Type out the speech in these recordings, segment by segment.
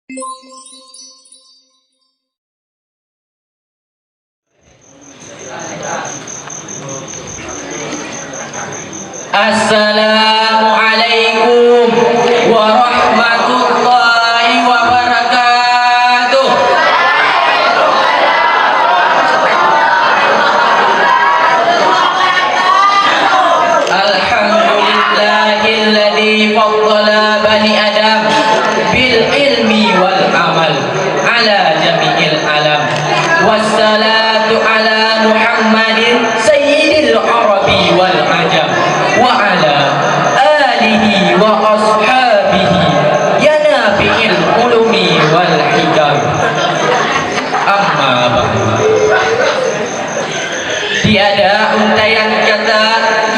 Assalamualaikum warahmatullahi wabarakatuh. Alhamdulillahilladzi faddala bani Adam bil ilmi wal amal ala jami'il alam. Wassalatu ala Muhammadin sayyidil arabi wal ajam wa ala alihi wa ashabihi ya nafi'il ulumi wal hikam. Amma ba'du. Tiada untayan kata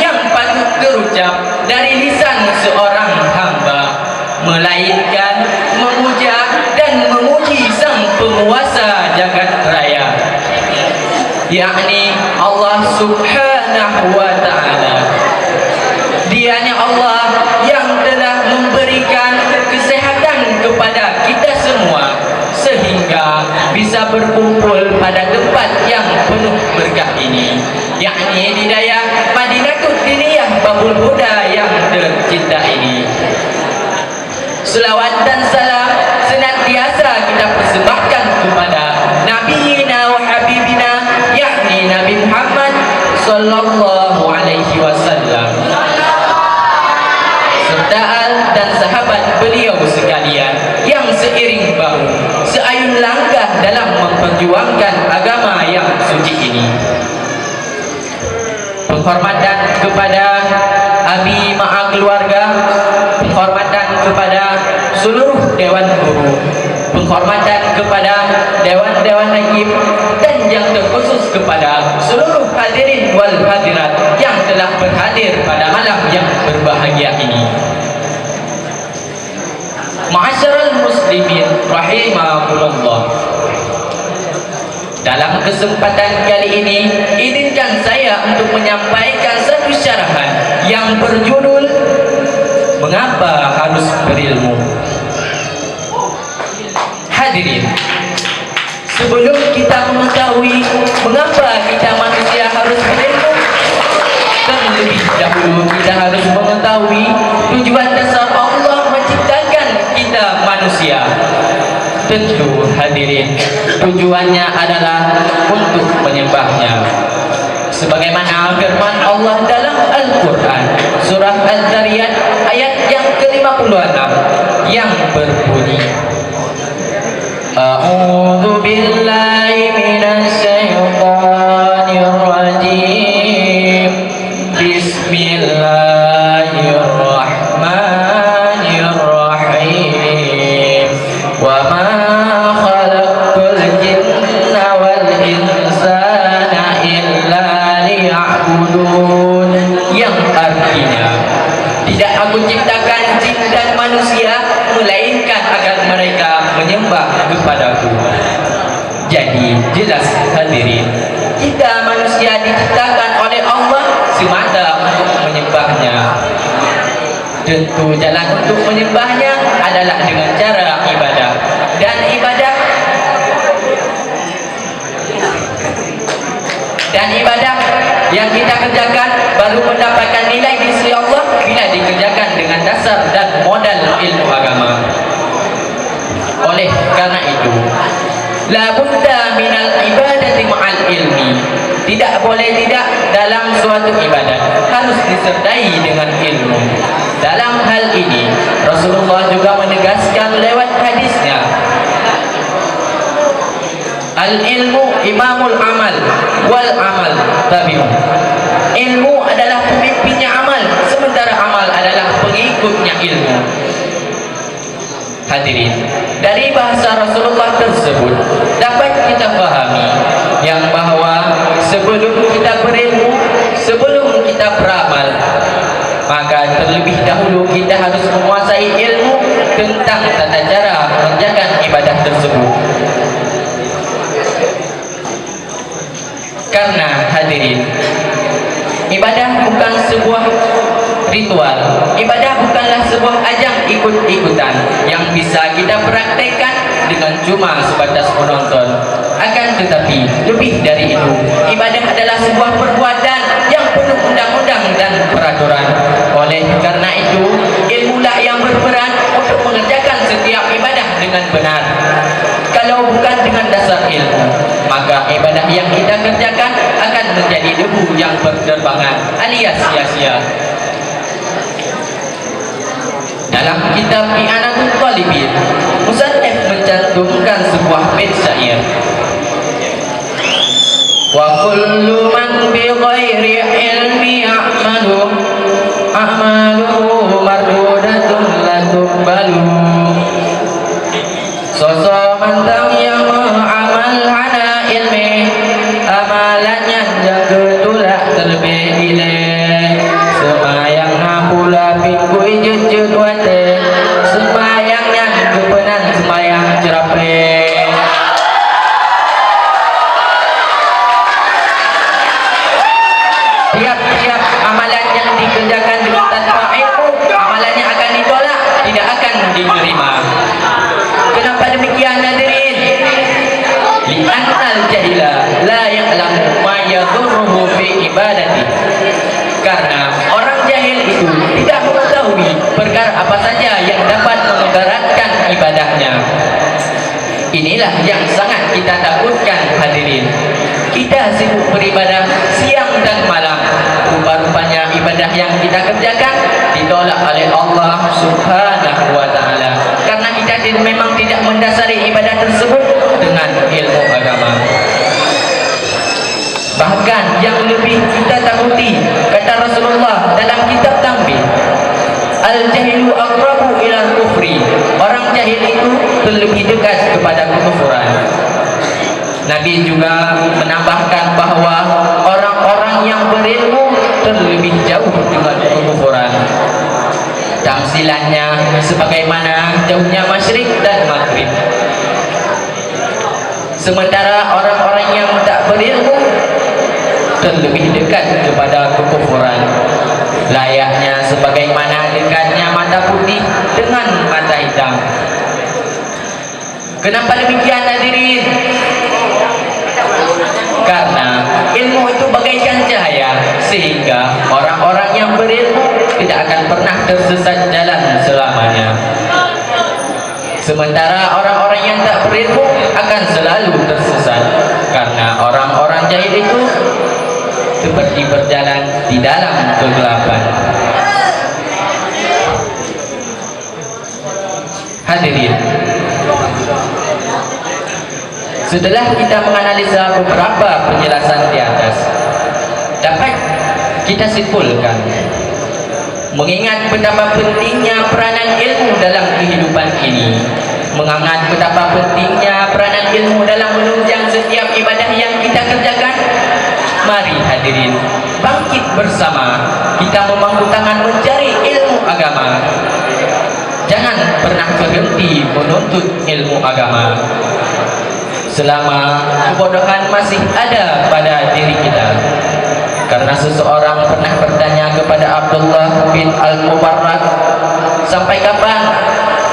yang patut terucap dari lisan seorang hamba melainkan memuja dan memuji sang penguasa jagat raya, yakni Allah Subhanahu wa ta'ala. Dianya Allah yang telah memberikan kesehatan kepada kita semua sehingga bisa berkumpul pada tempat yang penuh berkah ini, yakni di daerah Madinatul Diniyah Babul Huda yang tercinta ini. Selawat dan salam senantiasa kita persembahkan kepada Nabiyina wa Habibina, yakni Nabi Muhammad sallallahu alaihi wasallam, serta al dan sahabat beliau sekalian yang seiring bahu seayun langkah dalam memperjuangkan agama yang suci ini. Penghormatan kepada abi ma'a keluarga, penghormatan kepada seluruh dewan guru, penghormatan kepada dewan-dewan hakim, dan yang terkhusus kepada seluruh hadirin wal hadirat yang telah berhadir pada malam yang berbahagia ini. Ma'asyiral muslimin rahimakumullah. Dalam kesempatan kali ini, izinkan saya untuk menyampaikan satu syarahan yang berjudul Mengapa Harus Berilmu. Hadirin, sebelum kita mengetahui mengapa kita manusia harus berilmu, terlebih dahulu kita harus mengetahui tujuan dasar Allah menciptakan kita manusia. Tentu hadirin, tujuannya adalah untuk menyembahnya, sebagaimana firman Allah dalam Al-Quran surah Al-Zariyat ayat yang ke-56 yang berbunyi, A'udzu billahi minasy syaithanir rajim. Bismillahirrahmanirrahim. Wa ma khalaqtul jinna wal insana illa liya'budun, yang artinya tidak aku ciptakan jin dan manusia melainkan agar mereka menyembah kepadaku. Jadi jelas hadirin, kita manusia diciptakan oleh Allah semata untuk menyembahnya. Tentu jalan untuk menyembahnya adalah dengan cara ibadah, dan ibadah yang kita kerjakan baru mendapatkan nilai di sisi Allah bila dikerjakan dengan dasar dan modal ilmu agama. Oleh karena itu, la budda minal ibadati ma'al ilmi. Tidak boleh tidak dalam suatu ibadat harus disertai dengan ilmu. Dalam hal ini Rasulullah juga menegaskan lewat hadisnya, al-ilmu imamul amal wal amal tabi'un. Ilmu adalah pemimpinnya amal, sementara amal adalah pengikutnya ilmu. Hadirin, dari bahasa Rasulullah tersebut dapat kita pahami yang bahwa sebelum kita berilmu, sebelum kita beramal, maka terlebih dahulu kita harus menguasai ilmu tentang tata cara mengerjakan ibadah tersebut. Karena hadirin, ibadah bukan sebuah ritual, ibadah bukanlah sebuah ajang ikut-ikutan yang bisa kita praktekkan dengan cuma sebatas menonton. Akan tetapi lebih dari itu, ibadah adalah sebuah perbuatan yang penuh undang-undang dan peraturan. Oleh karena itu, ilmulah yang berperan untuk mengerjakan setiap ibadah dengan benar. Kalau bukan dengan dasar ilmu, maka ibadah yang kita kerjakan akan menjadi debu yang berterbangan alias sia-sia. Dalam kitab I'anatul Talibin, musannif mencantumkan sebuah bait syair. Wa kullu man bi ghairi ilmi ya'malu a'maluhu mardudatun la tuqbalu. Sosoman tam yang amal ana ilmi amalannya jaga tulak terlebih ilai semayang napula pikui jejut wate semayangnya kepenan semayang cerape. Tiap-tiap amalan yang dikerjakan dengan tanpa ilmu, amalannya akan ditolak, tidak akan diterima. Kenapa demikian hadirin? Li'annal jahila la ya'lamu ma yadurruhu fi ibadati. Karena orang jahil itu tidak mengetahui perkara apa saja yang dapat memudaratkan ibadahnya. Inilah yang sangat kita takutkan hadirin. Kita sibuk beribadah siang dan malam. Rupa-rupanya ibadah yang kita kerjakan ditolak oleh Allah Subhanahu wa ta'ala, karena kita memang tidak mendasari ibadah tersebut dengan ilmu agama. Bahkan yang lebih kita takuti, kata Rasulullah dalam kitab Tanbih, al-jahilu aqrabu ila kufri. Orang jahil itu lebih dekat kepada kekufuran. Nabi juga menambahkan bahwa orang-orang yang berilmu terlebih jauh dengan kekufuran. Tamsilannya sebagaimana jauhnya masyrik dan maghrib. Sementara orang-orang yang tak berilmu terlebih dekat kepada kekufuran. Layaknya sebagaimana dekatnya mata putih dengan mata hitam. Kenapa demikian hadirin? Karena ilmu itu bagaikan cahaya, sehingga orang-orang yang berilmu tidak akan pernah tersesat jalan selamanya. Sementara orang-orang yang tak berilmu akan selalu tersesat, karena orang-orang jahil itu seperti berjalan di dalam kegelapan. Hadirin, setelah kita menganalisa beberapa penjelasan di atas, dapat kita simpulkan, mengingat betapa pentingnya peranan ilmu dalam kehidupan ini, mengingat betapa pentingnya peranan ilmu dalam menunjang setiap ibadah yang kita kerjakan, mari hadirin bangkit bersama kita memangku tangan mencari ilmu agama. Jangan pernah berhenti menuntut ilmu agama selama kebodohan masih ada pada diri kita. Karena seseorang pernah bertanya kepada Abdullah bin Al-Mubarrak, sampai kapan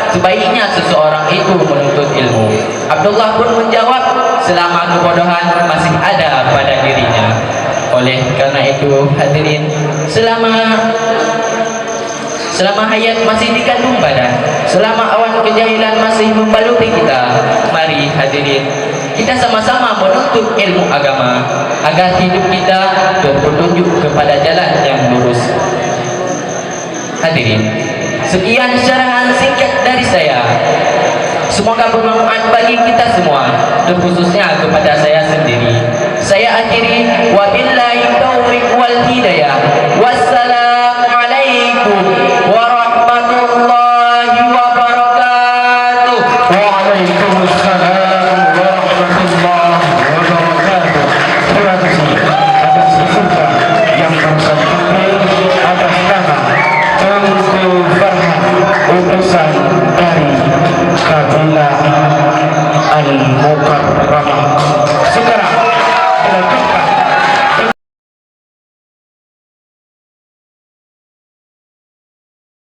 sebaiknya seseorang itu menuntut ilmu? Abdullah pun menjawab, selama kebodohan masih ada pada dirinya. Oleh karena itu hadirin, selama hayat masih dikandung badan, selama awan kejahilan masih membaluti kita, mari hadirin kita sama-sama menuntut ilmu agama agar hidup kita berpetunjuk kepada jalan yang lurus. Hadirin, sekian syarahan singkat dari saya. Semoga bermanfaat bagi kita semua, terkhususnya kepada saya sendiri. Saya akhiri, wabillahi taufiq wal hidayah. Wassalamualaikum warahmatullahi wabarakatuh. Waalaikumsalam warahmatullahi wabarakatuh. Terima kasih atas kesukaan yang bersambung atas nama Tengku Farhan, utusan dari kabilah Al-Mukarram.